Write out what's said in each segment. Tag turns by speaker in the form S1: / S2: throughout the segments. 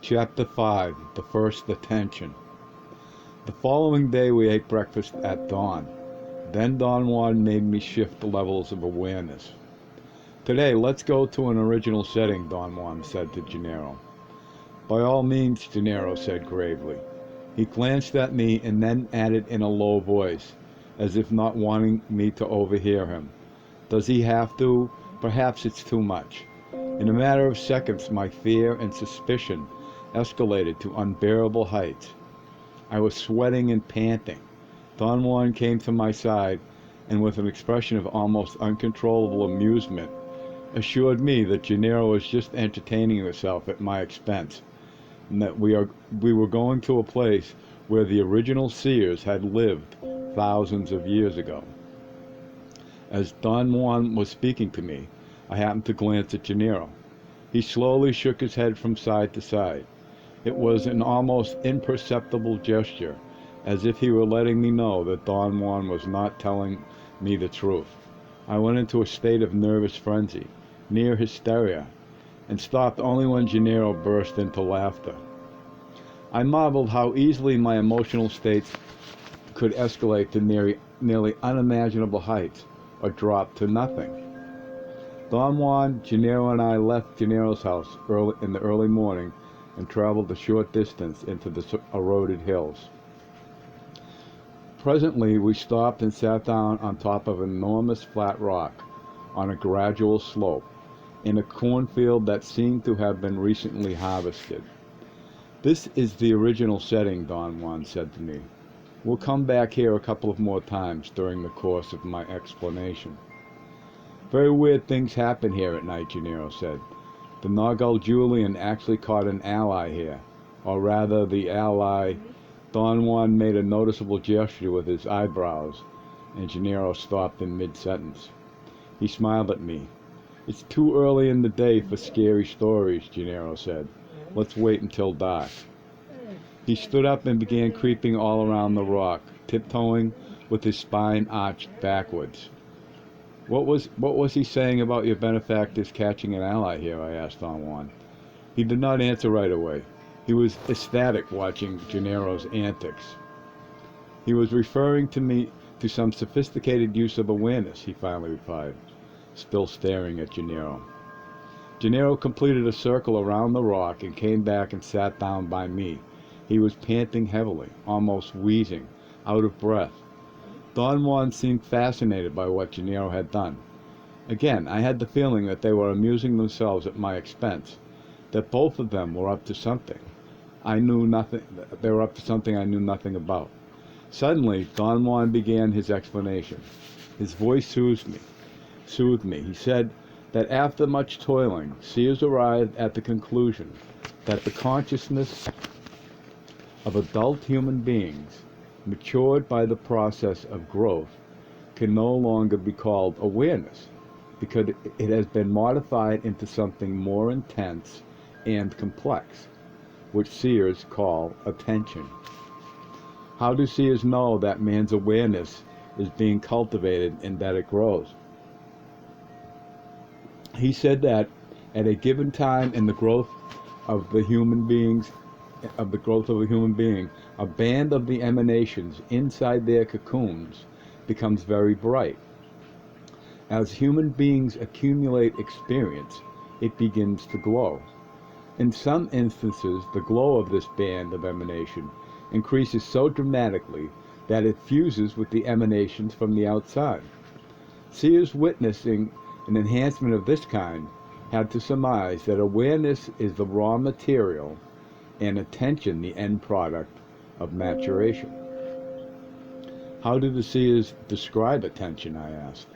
S1: Chapter 5. The First Attention. The following day we ate breakfast at dawn. Then Don Juan made me shift the levels of awareness. "Today, let's go to an original setting," Don Juan said to Gennaro. "By all means," Gennaro said gravely. He glanced at me and then added in a low voice, as if not wanting me to overhear him. "Does he have to? Perhaps it's too much." In a matter of seconds, my fear and suspicion escalated to unbearable heights. I was sweating and panting. Don Juan came to my side and, with an expression of almost uncontrollable amusement, assured me that Gennaro was just entertaining himself at my expense, and that we were going to a place where the original seers had lived thousands of years ago. As Don Juan was speaking to me, I happened to glance at Gennaro. He slowly shook his head from side to side. It was an almost imperceptible gesture, as if he were letting me know that Don Juan was not telling me the truth. I went into a state of nervous frenzy, near hysteria, and stopped only when Gennaro burst into laughter. I marveled how easily my emotional states could escalate to nearly unimaginable heights, or drop to nothing. Don Juan, Gennaro, and I left Gennaro's house in the early morning and traveled a short distance into the eroded hills. Presently, we stopped and sat down on top of an enormous flat rock on a gradual slope in a cornfield that seemed to have been recently harvested. "This is the original setting," Don Juan said to me. "We'll come back here a couple of more times during the course of my explanation." "Very weird things happen here at night," Gennaro said. "The Nargal Julian actually caught an ally here, or rather the ally—" Don Juan made a noticeable gesture with his eyebrows, and Gennaro stopped in mid-sentence. He smiled at me. "It's too early in the day for scary stories," Gennaro said. "Let's wait until dark." He stood up and began creeping all around the rock, tiptoeing with his spine arched backwards. What was he saying about your benefactors catching an ally here?" I asked Don Juan. He did not answer right away. He was ecstatic watching Gennaro's antics. "He was referring to some sophisticated use of awareness," he finally replied, still staring at Gennaro. Gennaro completed a circle around the rock and came back and sat down by me. He was panting heavily, almost wheezing, out of breath. Don Juan seemed fascinated by what Gennaro had done. Again, I had the feeling that they were amusing themselves at my expense, that both of them were up to something. They were up to something I knew nothing about. Suddenly, Don Juan began his explanation. His voice soothed me. He said that after much toiling, seers arrived at the conclusion that the consciousness of adult human beings, matured by the process of growth, can no longer be called awareness, because it has been modified into something more intense and complex, which seers call attention. How do seers know that man's awareness is being cultivated and that it grows? He said that at a given time in the growth of a human being, a band of the emanations inside their cocoons becomes very bright. As human beings accumulate experience, it begins to glow. In some instances, the glow of this band of emanation increases so dramatically that it fuses with the emanations from the outside. Seers witnessing an enhancement of this kind had to surmise that awareness is the raw material and attention the end product of maturation. "How do the seers describe attention?" I asked.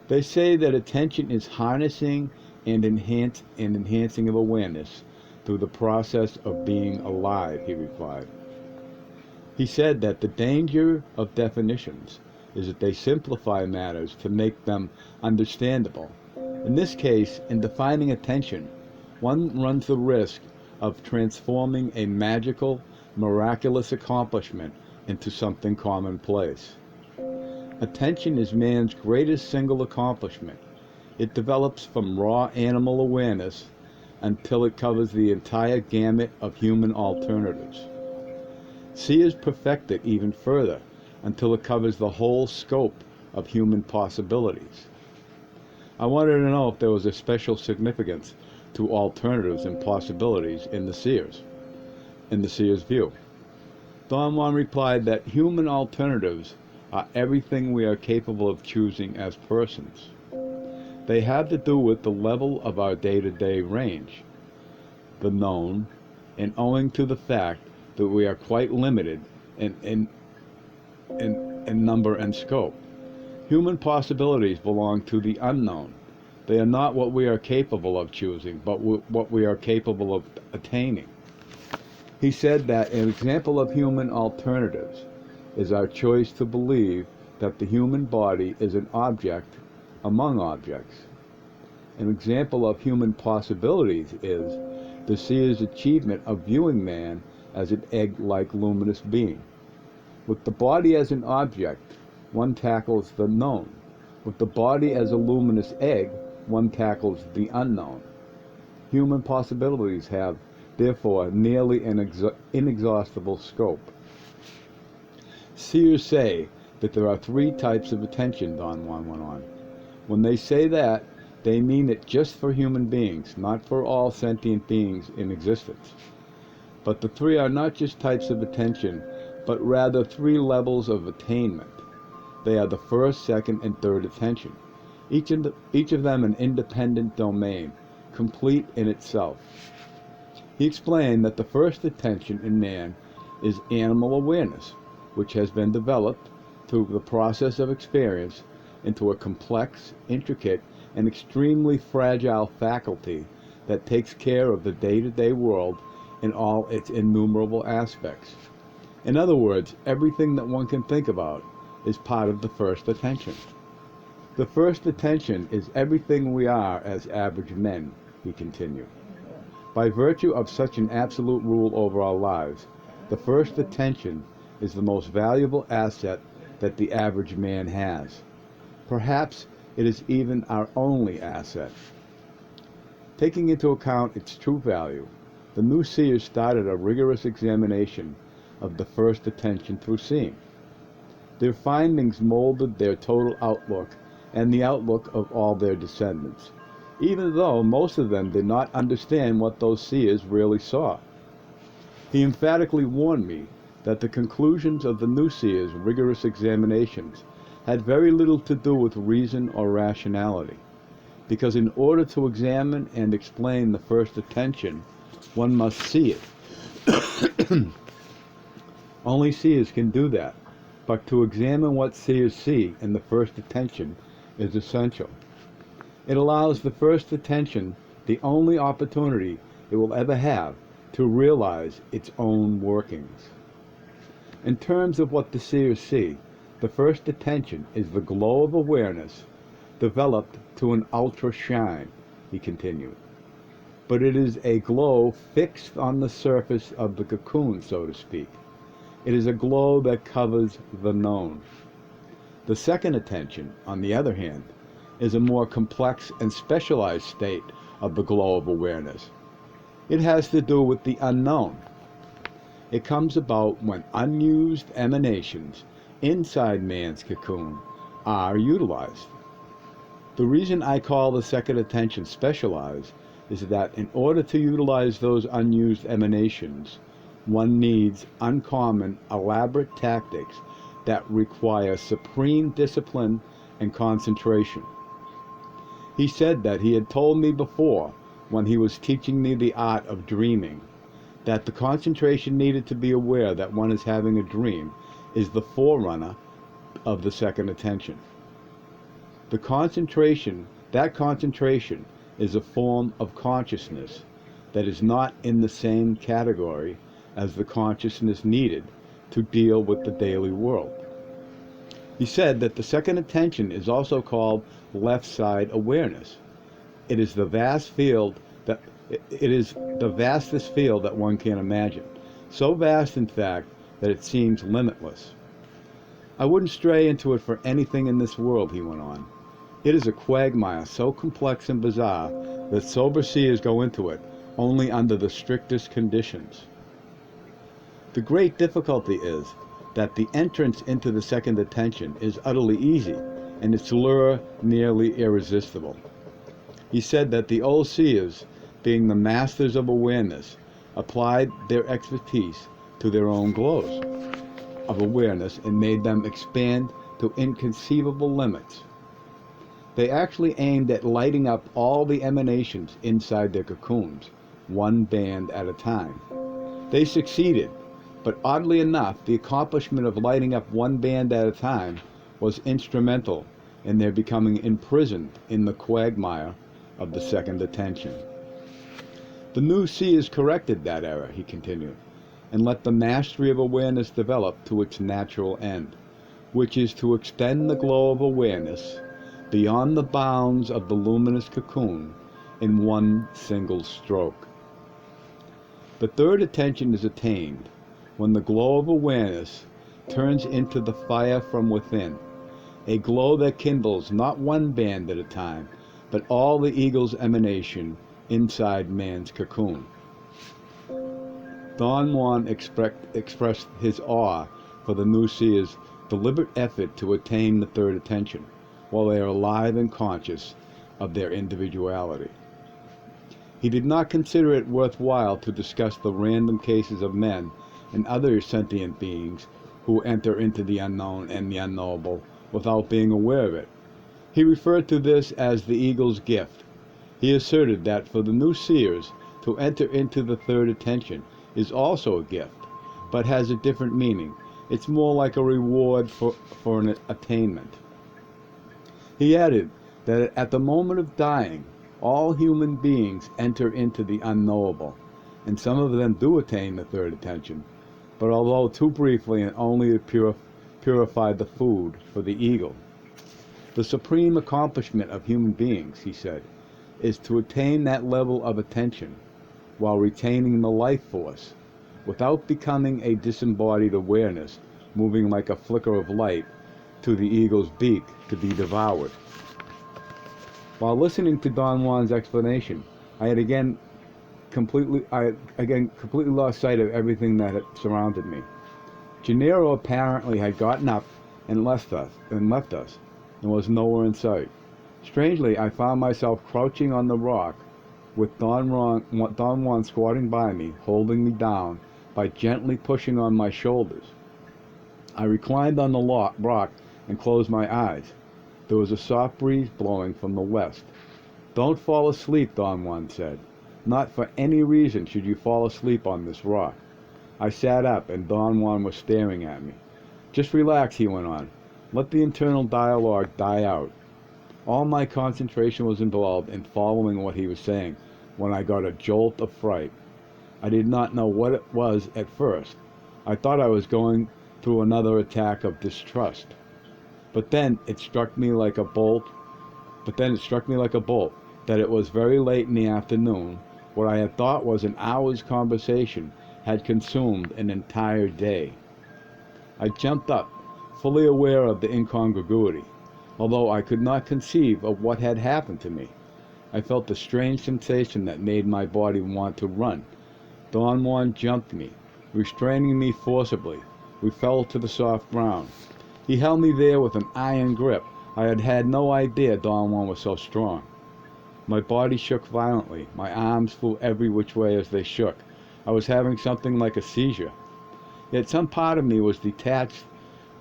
S1: "They say that attention is harnessing and enhancing of awareness through the process of being alive," he replied. He said that the danger of definitions is that they simplify matters to make them understandable. In this case, in defining attention, one runs the risk of transforming a magical, miraculous accomplishment into something commonplace. Attention is man's greatest single accomplishment. It develops from raw animal awareness until it covers the entire gamut of human alternatives. Seers perfect it even further until it covers the whole scope of human possibilities. I wanted to know if there was a special significance to alternatives and possibilities in the seer's view. Don Juan replied that human alternatives are everything we are capable of choosing as persons. They have to do with the level of our day-to-day range, the known, and owing to the fact that we are quite limited in number and scope. Human possibilities belong to the unknown. They are not what we are capable of choosing, but what we are capable of attaining. He said that an example of human alternatives is our choice to believe that the human body is an object among objects. An example of human possibilities is the seer's achievement of viewing man as an egg-like luminous being. With the body as an object, one tackles the known. With the body as a luminous egg, one tackles the unknown. Human possibilities have, therefore, nearly an inexhaustible scope. Seers say that there are 3 types of attention, Don Juan went on. When they say that, they mean it just for human beings, not for all sentient beings in existence. But the 3 are not just types of attention, but rather 3 levels of attainment. They are the first, second, and third attention, each of them an independent domain, complete in itself. He explained that the first attention in man is animal awareness, which has been developed through the process of experience into a complex, intricate, and extremely fragile faculty that takes care of the day-to-day world in all its innumerable aspects. In other words, everything that one can think about is part of the first attention. The first attention is everything we are as average men, he continued. By virtue of such an absolute rule over our lives, the first attention is the most valuable asset that the average man has. Perhaps it is even our only asset. Taking into account its true value, the new seers started a rigorous examination of the first attention through seeing. Their findings molded their total outlook and the outlook of all their descendants, even though most of them did not understand what those seers really saw. He emphatically warned me that the conclusions of the new seers' rigorous examinations had very little to do with reason or rationality, because in order to examine and explain the first attention, one must see it. Only seers can do that, but to examine what seers see in the first attention is essential. It allows the first attention the only opportunity it will ever have to realize its own workings. In terms of what the seers see, the first attention is the glow of awareness developed to an ultra shine, he continued. But it is a glow fixed on the surface of the cocoon, so to speak. It is a glow that covers the known. The second attention, on the other hand, is a more complex and specialized state of the glow of awareness. It has to do with the unknown. It comes about when unused emanations inside man's cocoon are utilized. The reason I call the second attention specialized is that in order to utilize those unused emanations, one needs uncommon, elaborate tactics that require supreme discipline and concentration. He said that he had told me before, when he was teaching me the art of dreaming, that the concentration needed to be aware that one is having a dream is the forerunner of the second attention. That concentration is a form of consciousness that is not in the same category as the consciousness needed to deal with the daily world. He said that the second attention is also called left side awareness. It is the vastest field that one can imagine. So vast, in fact, that it seems limitless. I wouldn't stray into it for anything in this world, he went on. It is a quagmire so complex and bizarre that sober seers go into it only under the strictest conditions. The great difficulty is that the entrance into the second attention is utterly easy, and its lure nearly irresistible. He said that the old seers, being the masters of awareness, applied their expertise to their own glows of awareness and made them expand to inconceivable limits. They actually aimed at lighting up all the emanations inside their cocoons, one band at a time. They succeeded, but oddly enough, the accomplishment of lighting up one band at a time was instrumental in their becoming imprisoned in the quagmire of the second attention. The new seers corrected that error, he continued, and let the mastery of awareness develop to its natural end, which is to extend the glow of awareness beyond the bounds of the luminous cocoon in one single stroke. The third attention is attained when the glow of awareness turns into the fire from within, a glow that kindles not one band at a time, but all the eagle's emanation inside man's cocoon. Don Juan expressed his awe for the new seer's deliberate effort to attain the third attention, while they are alive and conscious of their individuality. He did not consider it worthwhile to discuss the random cases of men and other sentient beings who enter into the unknown and the unknowable without being aware of it. He referred to this as the eagle's gift. He asserted that for the new seers, to enter into the third attention is also a gift, but has a different meaning. It's more like a reward for an attainment. He added that at the moment of dying, all human beings enter into the unknowable, and some of them do attain the third attention, but although too briefly and only to purify the food for the eagle. The supreme accomplishment of human beings, he said, is to attain that level of attention while retaining the life force, without becoming a disembodied awareness moving like a flicker of light to the eagle's beak to be devoured. While listening to Don Juan's explanation, I had again completely lost sight of everything that had surrounded me. Gennaro apparently had gotten up and left us, and was nowhere in sight. Strangely, I found myself crouching on the rock, with Don Juan squatting by me, holding me down by gently pushing on my shoulders. I reclined on the rock and closed my eyes. There was a soft breeze blowing from the west. "Don't fall asleep," Don Juan said. "Not for any reason should you fall asleep on this rock." I sat up, and Don Juan was staring at me. "Just relax," he went on. "Let the internal dialogue die out." All my concentration was involved in following what he was saying when I got a jolt of fright. I did not know what it was at first. I thought I was going through another attack of distrust. But then it struck me like a bolt that it was very late in the afternoon. What I had thought was an hour's conversation had consumed an entire day. I jumped up, fully aware of the incongruity, although I could not conceive of what had happened to me. I felt a strange sensation that made my body want to run. Don Juan jumped me, restraining me forcibly. We fell to the soft ground. He held me there with an iron grip. I had had no idea Don Juan was so strong. My body shook violently. My arms flew every which way as they shook. I was having something like a seizure. Yet some part of me was detached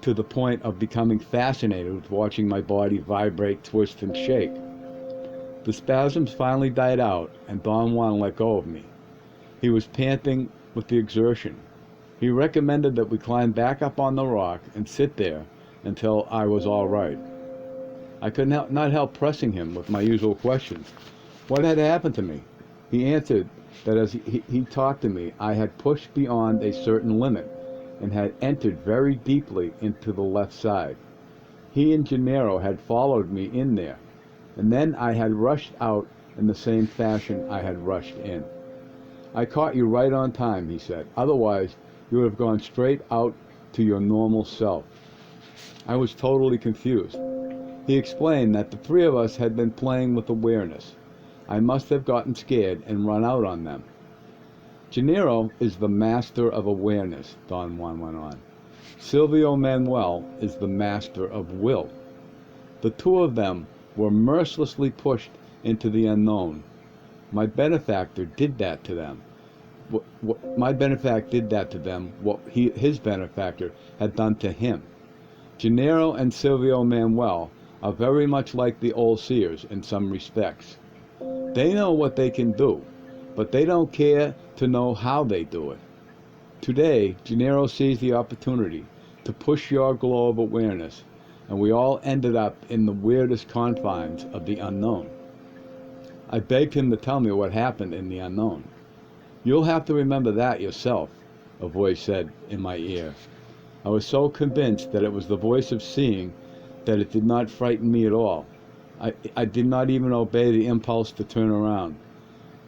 S1: to the point of becoming fascinated with watching my body vibrate, twist, and shake. The spasms finally died out, and Don Juan let go of me. He was panting with the exertion. He recommended that we climb back up on the rock and sit there until I was all right. I could not help pressing him with my usual questions. What had happened to me? He answered that as he talked to me, I had pushed beyond a certain limit and had entered very deeply into the left side. He and Gennaro had followed me in there, and then I had rushed out in the same fashion I had rushed in. "I caught you right on time," he said. "Otherwise, you would have gone straight out to your normal self." I was totally confused. He explained that the three of us had been playing with awareness. I must have gotten scared and run out on them. Gennaro is the master of awareness, Don Juan went on. Silvio Manuel is the master of will. The two of them were mercilessly pushed into the unknown. My benefactor did that to them. My benefactor did that to them, what his benefactor had done to him. Gennaro and Silvio Manuel are very much like the old seers in some respects. They know what they can do, but they don't care to know how they do it. Today, Gennaro sees the opportunity to push your glow of awareness, and we all ended up in the weirdest confines of the unknown. I begged him to tell me what happened in the unknown. You'll have to remember that yourself, a voice said in my ear. I was so convinced that it was the voice of seeing that it did not frighten me at all. I did not even obey the impulse to turn around.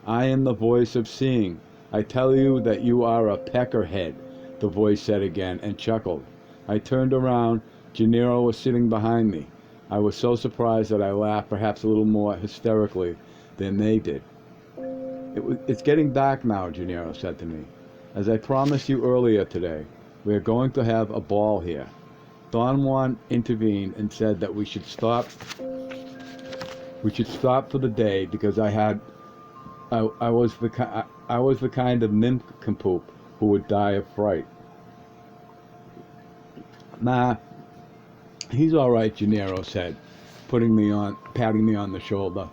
S1: I am the voice of seeing. I tell you that you are a peckerhead, the voice said again and chuckled. I turned around. Gennaro was sitting behind me. I was so surprised that I laughed perhaps a little more hysterically than they did. It's getting dark now, Gennaro said to me. As I promised you earlier today, we are going to have a ball here. Don Juan intervened and said that we should stop for the day because I was the kind of nincompoop who would die of fright. Nah, he's all right, Gennaro said, patting me on the shoulder.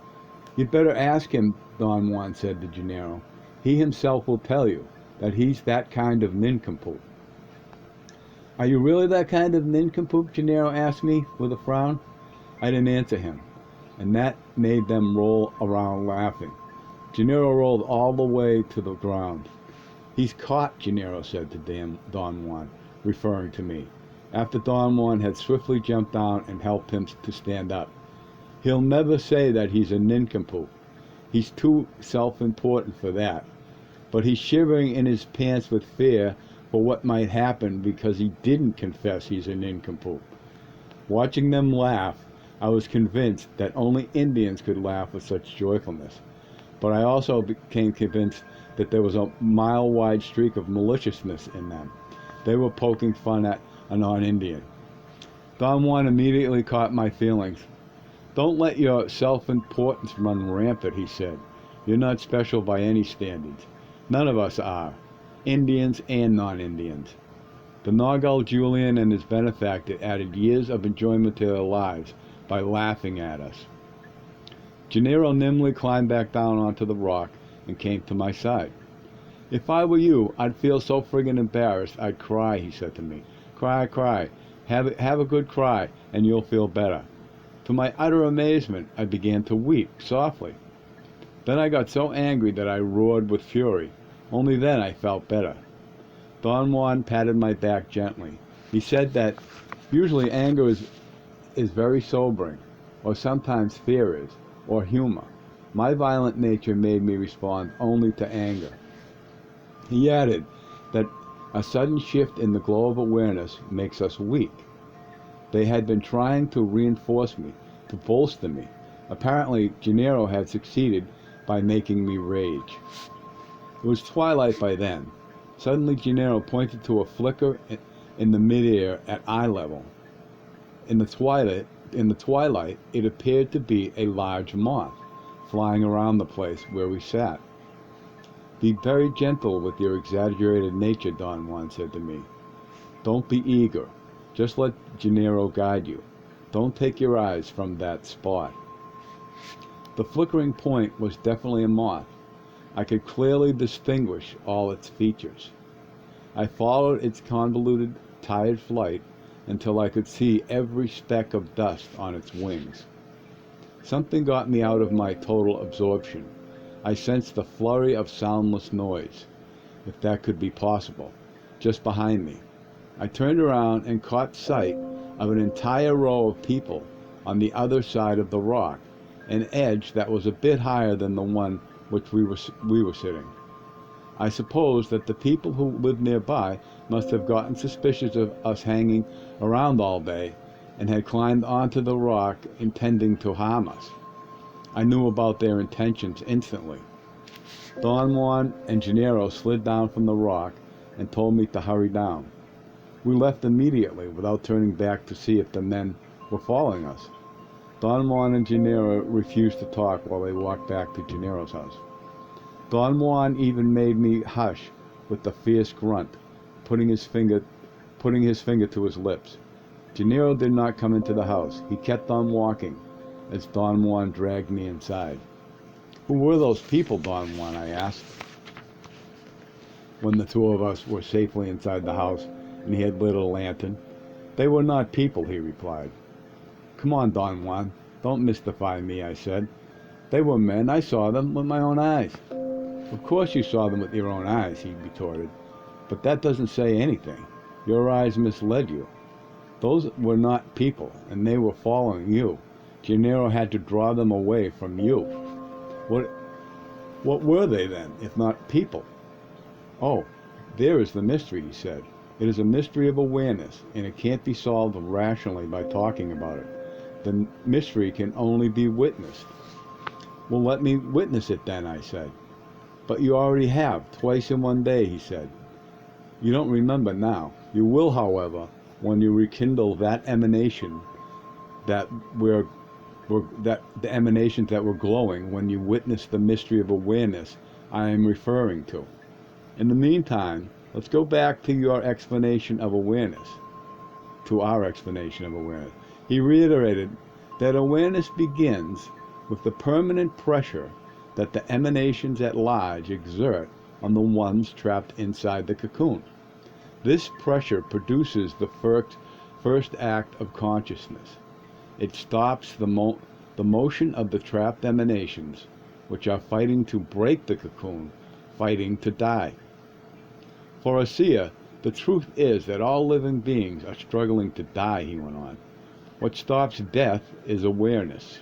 S1: You'd better ask him, Don Juan said to Gennaro. He himself will tell you that he's that kind of nincompoop. Are you really that kind of nincompoop? Gennaro asked me with a frown. I didn't answer him, and that made them roll around laughing. Gennaro rolled all the way to the ground. He's caught, Gennaro said to Don Juan, referring to me, after Don Juan had swiftly jumped down and helped him to stand up. He'll never say that he's a nincompoop. He's too self-important for that. But he's shivering in his pants with fear for what might happen because he didn't confess he's a nincompoop. Watching them laugh, I was convinced that only Indians could laugh with such joyfulness. But I also became convinced that there was a mile-wide streak of maliciousness in them. They were poking fun at a non-Indian. Don Juan immediately caught my feelings. Don't let your self-importance run rampant, he said. You're not special by any standards. None of us are, Indians and non-Indians. The Nagal Julian and his benefactor added years of enjoyment to their lives by laughing at us. Gennaro nimbly climbed back down onto the rock and came to my side. If I were you, I'd feel so friggin' embarrassed I'd cry, he said to me. Cry, cry. Have a good cry, and you'll feel better. To my utter amazement, I began to weep softly. Then I got so angry that I roared with fury. Only then I felt better. Don Juan patted my back gently. He said that usually anger is very sobering, or sometimes fear is, or humor. My violent nature made me respond only to anger. He added that a sudden shift in the glow of awareness makes us weak. They had been trying to reinforce me, to bolster me. Apparently, Gennaro had succeeded by making me rage. It was twilight by then. Suddenly, Gennaro pointed to a flicker in the midair at eye level. In the twilight, it appeared to be a large moth flying around the place where we sat. Be very gentle with your exaggerated nature, Don Juan said to me. Don't be eager. Just let Gennaro guide you. Don't take your eyes from that spot. The flickering point was definitely a moth. I could clearly distinguish all its features. I followed its convoluted, tired flight until I could see every speck of dust on its wings. Something got me out of my total absorption. I sensed a flurry of soundless noise, if that could be possible, just behind me. I turned around and caught sight of an entire row of people on the other side of the rock, an edge that was a bit higher than the one which we were sitting. I suppose that the people who lived nearby must have gotten suspicious of us hanging around all day and had climbed onto the rock intending to harm us. I knew about their intentions instantly. Don Juan and Gennaro slid down from the rock and told me to hurry down. We left immediately without turning back to see if the men were following us. Don Juan and Gennaro refused to talk while they walked back to Gennaro's house. Don Juan even made me hush with a fierce grunt, putting his finger to his lips. Gennaro did not come into the house. He kept on walking as Don Juan dragged me inside. "Who were those people, Don Juan?" I asked, when the two of us were safely inside the house and he had lit a lantern. "They were not people," he replied. "Come on, Don Juan, don't mystify me," I said. "They were men. I saw them with my own eyes." "Of course you saw them with your own eyes," he retorted, "but that doesn't say anything. Your eyes misled you. Those were not people, and they were following you. Gennaro had to draw them away from you." What were they then, if not people?" "Oh, there is the mystery," he said. "It is a mystery of awareness, and it can't be solved rationally by talking about it. The mystery can only be witnessed." "Well, let me witness it then," I said. "But you already have, twice in one day," he said. "You don't remember now. You will, however, when you rekindle that emanation the emanations that were glowing when you witnessed the mystery of awareness I am referring to. In the meantime, let's go back to your explanation of awareness, to our explanation of awareness." He reiterated that awareness begins with the permanent pressure that the emanations at large exert on the ones trapped inside the cocoon. This pressure produces the first act of consciousness. It stops the motion of the trapped emanations, which are fighting to break the cocoon, fighting to die. For a seer, the truth is that all living beings are struggling to die, he went on. What stops death is awareness.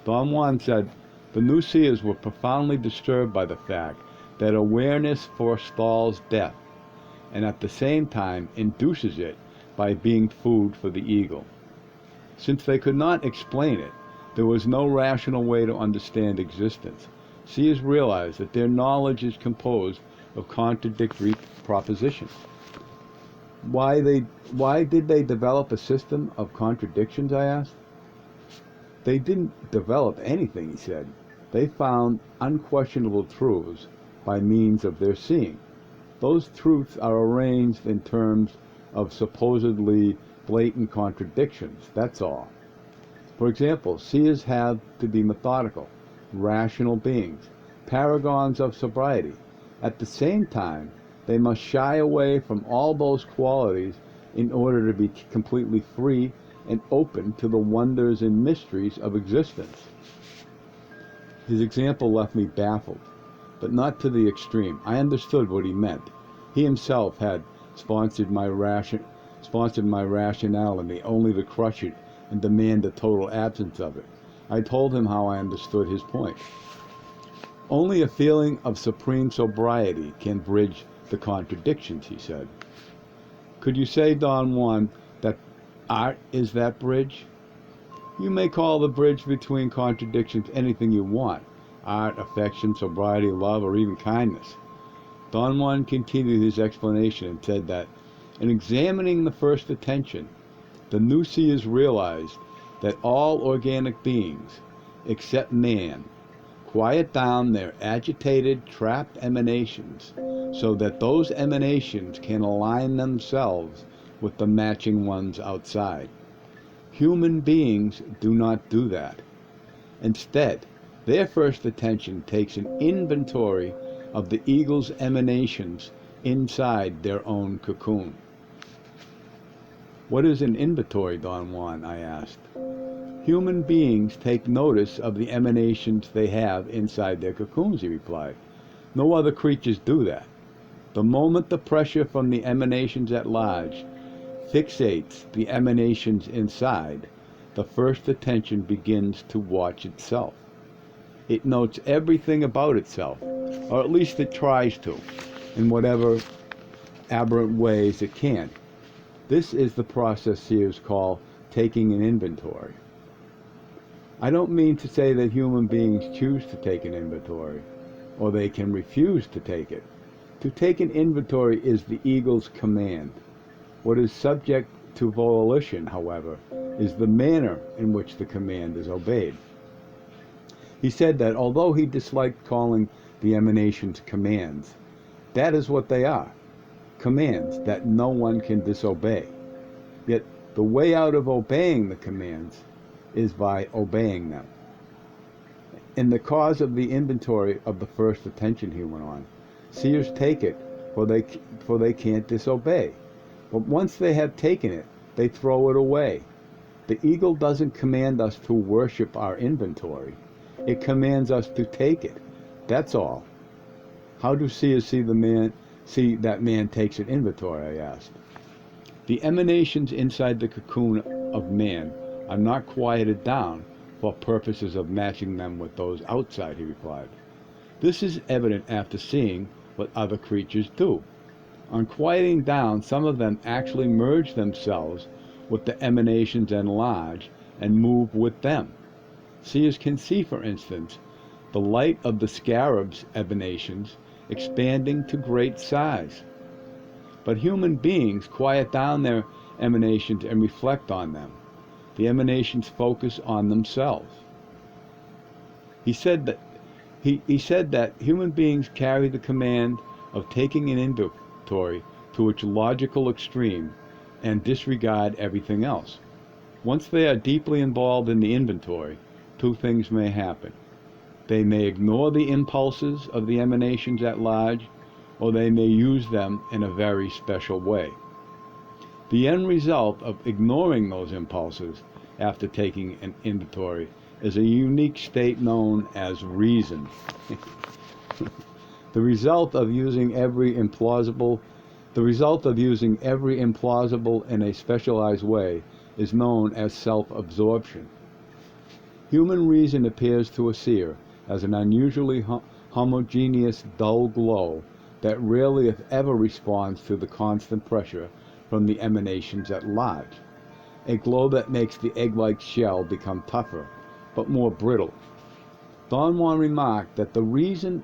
S1: Don Juan said the new seers were profoundly disturbed by the fact that awareness forestalls death, and at the same time induces it by being food for the ego. Since they could not explain it, there was no rational way to understand existence. Seers realized that their knowledge is composed of contradictory propositions. Why did they develop a system of contradictions, I asked. "They didn't develop anything," he said. "They found unquestionable truths by means of their seeing. Those truths are arranged in terms of supposedly blatant contradictions, that's all. For example, seers have to be methodical, rational beings, paragons of sobriety. At the same time, they must shy away from all those qualities in order to be completely free and open to the wonders and mysteries of existence." His example left me baffled, but not to the extreme. I understood what he meant. He himself had sponsored my rationality only to crush it and demand a total absence of it. I told him how I understood his point. "Only a feeling of supreme sobriety can bridge the contradictions," he said. "Could you say, Don Juan, that art is that bridge?" "You may call the bridge between contradictions anything you want. Art, affection, sobriety, love, or even kindness." Don Juan continued his explanation and said that in examining the first attention, the new seers realized that all organic beings, except man, quiet down their agitated, trapped emanations so that those emanations can align themselves with the matching ones outside. Human beings do not do that. Instead, their first attention takes an inventory of the eagle's emanations inside their own cocoon. "What is an inventory, Don Juan?" I asked. "Human beings take notice of the emanations they have inside their cocoons," he replied. "No other creatures do that. The moment the pressure from the emanations at large fixates the emanations inside, the first attention begins to watch itself. It notes everything about itself, or at least it tries to, in whatever aberrant ways it can. This is the process seers call taking an inventory. I don't mean to say that human beings choose to take an inventory, or they can refuse to take it. To take an inventory is the eagle's command. What is subject to volition, however, is the manner in which the command is obeyed. He said that although he disliked calling the emanations commands, that is what they are, commands that no one can disobey. Yet the way out of obeying the commands is by obeying them. In the cause of the inventory of the first attention, he went on, seers take it, for they can't disobey. But once they have taken it, they throw it away. The eagle doesn't command us to worship our inventory. It commands us to take it. That's all. How do seers see that man takes an inventory, I asked. The emanations inside the cocoon of man are not quieted down for purposes of matching them with those outside, he replied. This is evident after seeing what other creatures do. On quieting down, some of them actually merge themselves with the emanations and enlarge and move with them. Seers can see, for instance, the light of the scarab's emanations expanding to great size. But human beings quiet down their emanations and reflect on them. The emanations focus on themselves. He said that human beings carry the command of taking an inventory to its logical extreme and disregard everything else. Once they are deeply involved in the inventory, two things may happen. They may ignore the impulses of the emanations at large, or they may use them in a very special way. The end result of ignoring those impulses after taking an inventory is a unique state known as reason. The result of using every implausible in a specialized way is known as self-absorption. Human reason appears to a seer as an unusually homogeneous dull glow that rarely if ever responds to the constant pressure from the emanations at large. A glow that makes the egg-like shell become tougher, but more brittle. Don Juan remarked that reason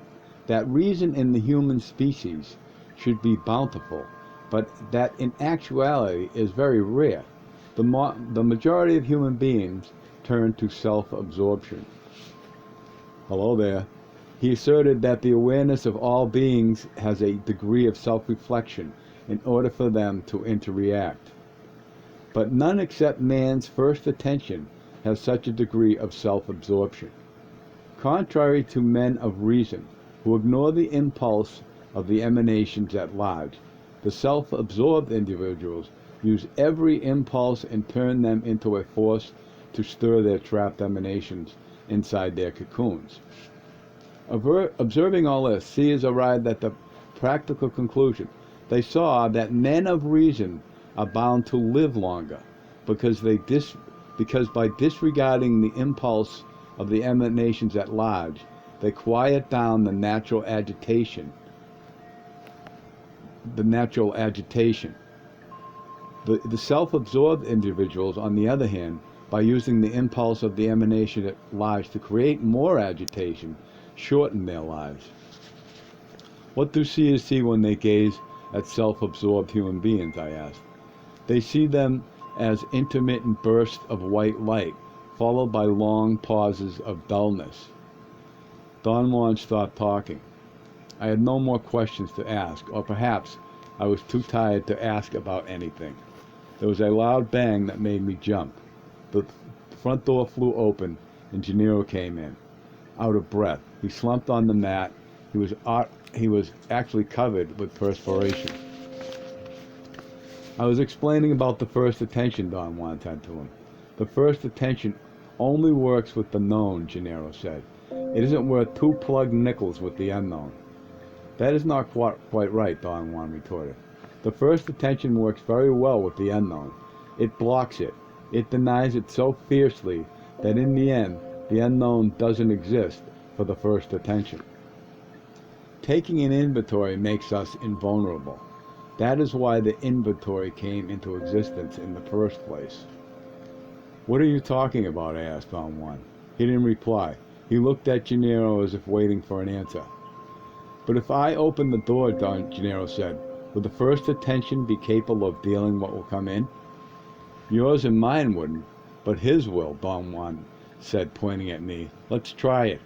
S1: in the human species should be bountiful, but that in actuality is very rare. The majority of human beings turn to self-absorption. Hello there. He asserted that the awareness of all beings has a degree of self-reflection in order for them to interact. But none except man's first attention have such a degree of self-absorption. Contrary to men of reason, who ignore the impulse of the emanations at large, the self-absorbed individuals use every impulse and turn them into a force to stir their trapped emanations inside their cocoons. Observing all this, seers arrived at the practical conclusion. They saw that men of reason are bound to live longer because by disregarding the impulse of the emanations at large, they quiet down the natural agitation. The self-absorbed individuals, on the other hand, by using the impulse of the emanation at large to create more agitation, shorten their lives. What do seers see when they gaze at self-absorbed human beings, I asked. They see them as intermittent bursts of white light, followed by long pauses of dullness. Don Juan stopped talking. I had no more questions to ask, or perhaps I was too tired to ask about anything. There was a loud bang that made me jump. The front door flew open, and Gennaro came in, out of breath. He slumped on the mat. He was actually covered with perspiration. I was explaining about the first attention, Don Juan said to him. The first attention only works with the known, Gennaro said. It isn't worth 2 plugged nickels with the unknown. That is not quite right, Don Juan retorted. The first attention works very well with the unknown. It blocks it. It denies it so fiercely that in the end, the unknown doesn't exist for the first attention. Taking an inventory makes us invulnerable. That is why the inventory came into existence in the first place. "What are you talking about?" I asked Don Juan. He didn't reply. He looked at Gennaro as if waiting for an answer. "But if I open the door," Don Gennaro said, "will the first attention be capable of dealing what will come in?" "Yours and mine wouldn't, but his will," Don Juan said, pointing at me. "Let's try it."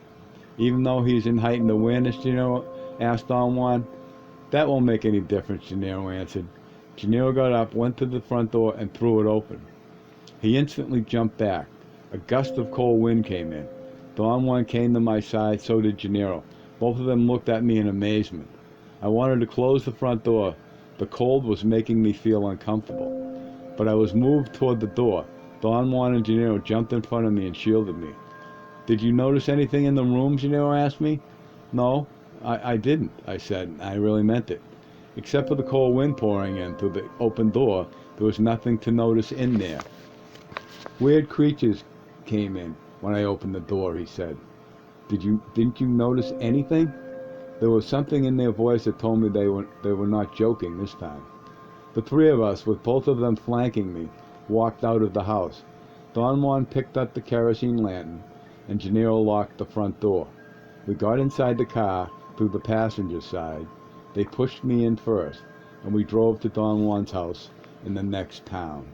S1: "Even though he's in heightened awareness?" Gennaro asked Don Juan. "That won't make any difference," Gennaro answered. Gennaro got up, went to the front door, and threw it open. He instantly jumped back. A gust of cold wind came in. Don Juan came to my side, so did Gennaro. Both of them looked at me in amazement. I wanted to close the front door. The cold was making me feel uncomfortable. But I was moved toward the door. Don Juan and Gennaro jumped in front of me and shielded me. "Did you notice anything in the room?" Gennaro asked me. "No, I didn't," I said. I really meant it. Except for the cold wind pouring in through the open door, there was nothing to notice in there. "Weird creatures came in when I opened the door," he said. Didn't you notice anything?" There was something in their voice that told me they were not joking this time. The three of us, with both of them flanking me, walked out of the house. Don Juan picked up the kerosene lantern, and Gennaro locked the front door. We got inside the car through the passenger side. They pushed me in first, and we drove to Don Juan's house in the next town.